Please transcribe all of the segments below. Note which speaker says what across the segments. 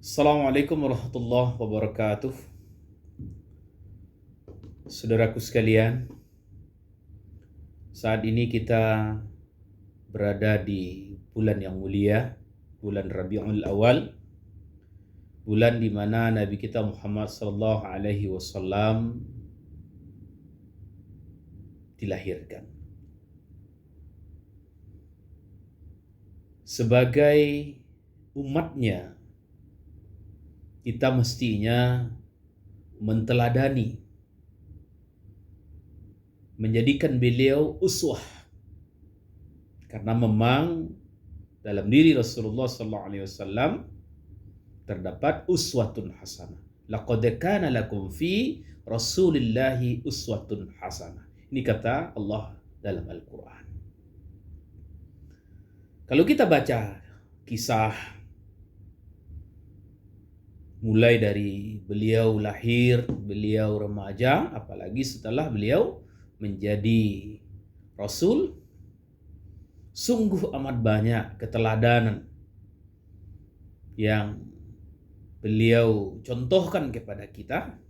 Speaker 1: Assalamualaikum warahmatullahi wabarakatuh. Saudaraku sekalian, saat ini kita berada di bulan yang mulia, bulan Rabiul Awal, bulan di mana Nabi kita Muhammad sallallahu alaihi wasallam dilahirkan. Sebagai umatnya, kita mestinya menteladani, menjadikan beliau uswah, karena memang dalam diri Rasulullah sallallahu alaihi wasallam terdapat uswatun hasanah. Laqad kana lakum fi Rasulillahi uswatun hasanah. Ini kata Allah dalam Al-Quran. Kalau kita baca kisah mulai dari beliau lahir, beliau remaja, apalagi setelah beliau menjadi Rasul, sungguh amat banyak keteladanan yang beliau contohkan kepada kita,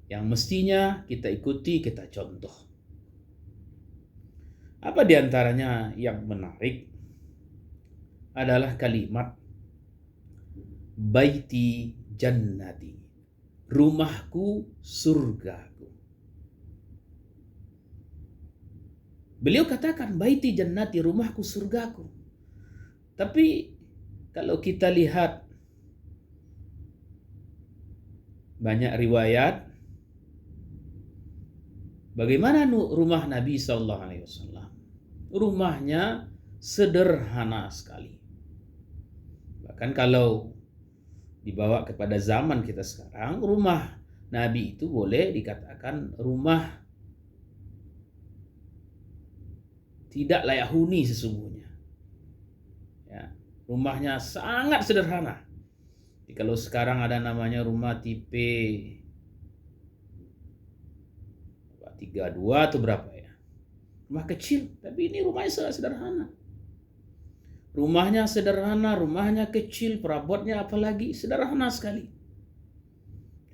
Speaker 1: yang mestinya kita ikuti, kita contoh. Apa diantaranya yang menarik adalah kalimat baiti jannati, rumahku surgaku. Beliau katakan baiti jannati, rumahku surgaku. Tapi kalau kita lihat banyak riwayat bagaimana rumah Nabi sallallahu alaihi wasallam. Rumahnya sederhana sekali. Bahkan kalau dibawa kepada zaman kita sekarang, rumah Nabi itu boleh dikatakan rumah tidak layak huni sesungguhnya. Ya, rumahnya sangat sederhana. Jadi kalau sekarang ada namanya rumah tipe 32 atau berapa ya, rumah kecil, tapi ini rumahnya sangat sederhana. Rumahnya sederhana, rumahnya kecil, perabotnya apalagi sederhana sekali.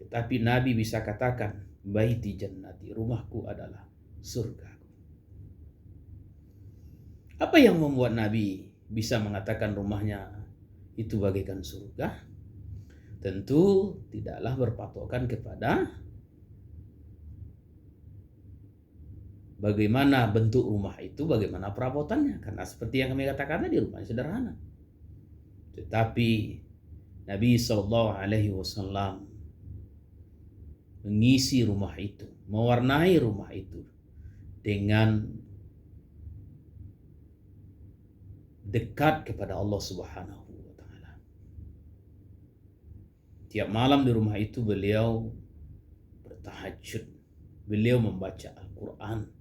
Speaker 1: Tetapi Nabi bisa katakan, baiti jannati, rumahku adalah surgaku. Apa yang membuat Nabi bisa mengatakan rumahnya itu bagaikan surga? Tentu tidaklah berpatokan kepada bagaimana bentuk rumah itu, bagaimana perabotannya. Karena seperti yang kami katakan tadi, rumahnya sederhana. Tetapi Nabi sallallahu alaihi wasallam mengisi rumah itu, mewarnai rumah itu dengan dekat kepada Allah Subhanahu wa taala. Tiap malam di rumah itu beliau bertahajud, beliau membaca Al-Quran.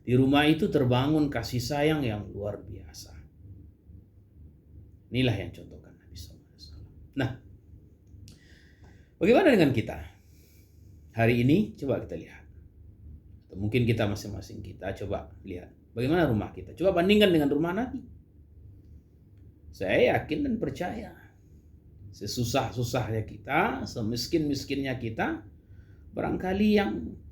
Speaker 1: Di rumah itu terbangun kasih sayang yang luar biasa. Inilah yang contohkan Nabi SAW. Nah, bagaimana dengan kita? Hari ini coba kita lihat. Atau mungkin kita masing-masing kita coba lihat. Bagaimana rumah kita? Coba bandingkan dengan rumah Nabi. Saya yakin dan percaya, sesusah-susahnya kita, semiskin-miskinnya kita, barangkali yang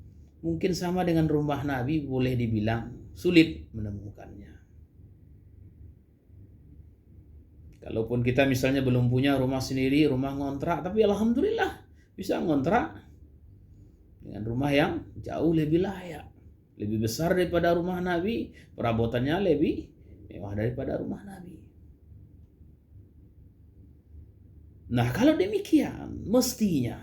Speaker 1: mungkin sama dengan rumah Nabi boleh dibilang sulit menemukannya. Kalaupun kita misalnya belum punya rumah sendiri, rumah ngontrak, tapi alhamdulillah bisa ngontrak dengan rumah yang jauh lebih layak, lebih besar daripada rumah Nabi, perabotannya lebih mewah daripada rumah Nabi. Nah, kalau demikian, mestinya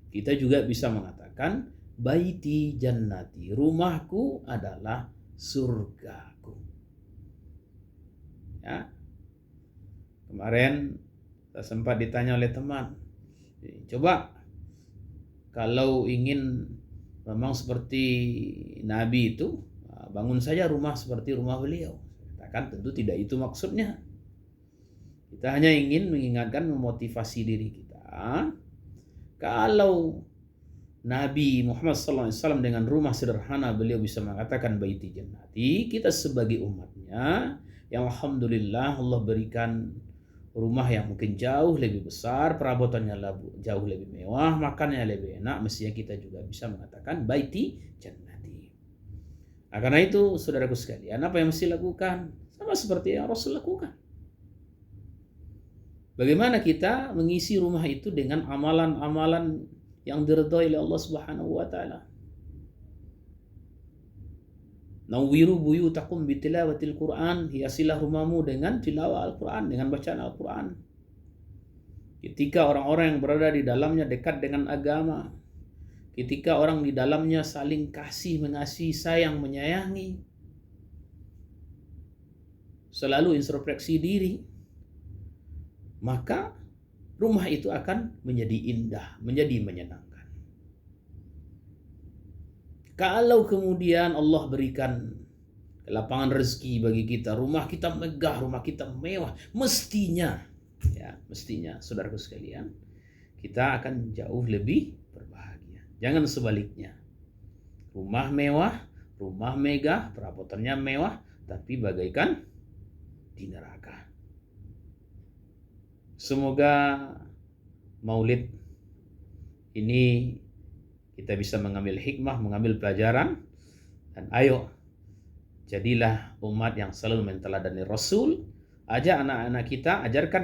Speaker 1: kita juga bisa mengatakan baiti jannati, rumahku adalah surgaku. Ya. Kemarin saya sempat ditanya oleh teman, coba kalau ingin memang seperti Nabi itu, bangun saja rumah seperti rumah beliau. Katakan tentu tidak itu maksudnya. Kita hanya ingin mengingatkan, memotivasi diri kita. Kalau Nabi Muhammad SAW dengan rumah sederhana beliau bisa mengatakan baiti jannati, kita sebagai umatnya yang alhamdulillah Allah berikan rumah yang mungkin jauh lebih besar, perabotannya jauh lebih mewah, makannya lebih enak, mestinya kita juga bisa mengatakan baiti jannati. Nah, karena itu saudaraku sekalian, apa yang mesti lakukan? Sama seperti yang Rasul lakukan. Bagaimana kita mengisi rumah itu dengan amalan-amalan yang diridhai oleh Allah Subhanahu wa taala. Nawwiru buyutakum bitilawatil Qur'an, hiasilah rumahmu dengan tilawah Al-Qur'an, dengan bacaan Al-Qur'an. Ketika orang-orang yang berada di dalamnya dekat dengan agama, ketika orang di dalamnya saling kasih, mengasihi, sayang, menyayangi, selalu introspeksi diri, maka rumah itu akan menjadi indah, menjadi menyenangkan. Kalau kemudian Allah berikan lapangan rezeki bagi kita, rumah kita megah, rumah kita mewah, mestinya saudaraku sekalian, kita akan jauh lebih berbahagia. Jangan sebaliknya. Rumah mewah, rumah megah, perabotannya mewah, tapi bagaikan di neraka. Semoga Maulid ini kita bisa mengambil hikmah, mengambil pelajaran, dan ayo jadilah umat yang selalu menteladani Rasul. Ajarkan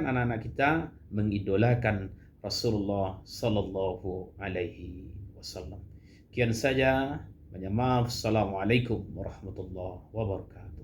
Speaker 1: anak-anak kita mengidolakan Rasulullah Sallallahu Alaihi Wasallam. Sekian saja. Banyak maaf. Assalamualaikum warahmatullahi wabarakatuh.